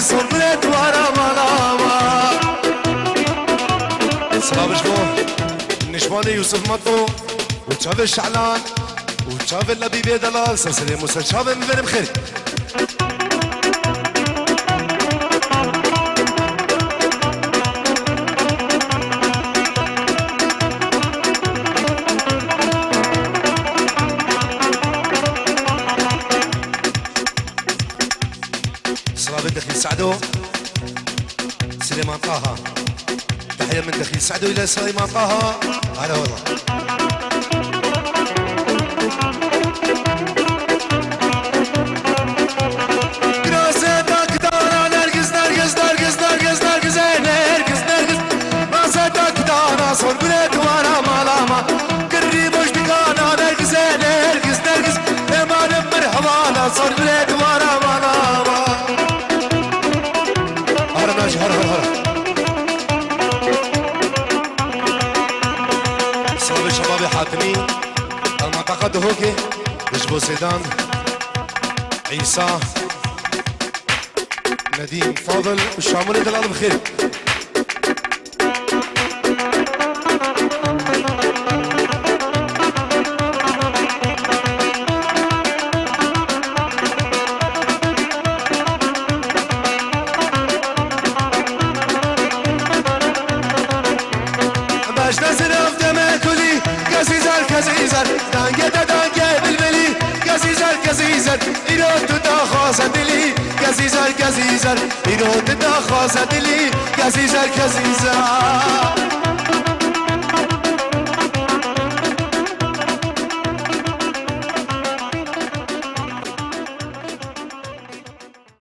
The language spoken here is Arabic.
صبرت ورا ملاما سلام شكو نشماني يوسف مطو وشاف الشعلان وشاف اللبيبي دلال سلسلة موسى شاف من بين بخير سلام الدخيل سعدو سليمان طه تحية من دخيل سعدو إلى سليمان طه هلا والله صور بلاد ورا ملاما قريبوش بقانا نرقز نرقز نرقز امان مرحبا صور بلاد ورا ملاما هرا ناجي هرا هرا هرا صور الشباب حاتمي المنطقة دهوكي بجبو سيدان عيسى نديم فاضل والشاموني دلال بخير كزيزر دانجة دانجة بالبلي كزيزر كزيزر إيرو تدخل دلي كزيزر كزيزر إيرو تدخل دلي كزيزر كزيزر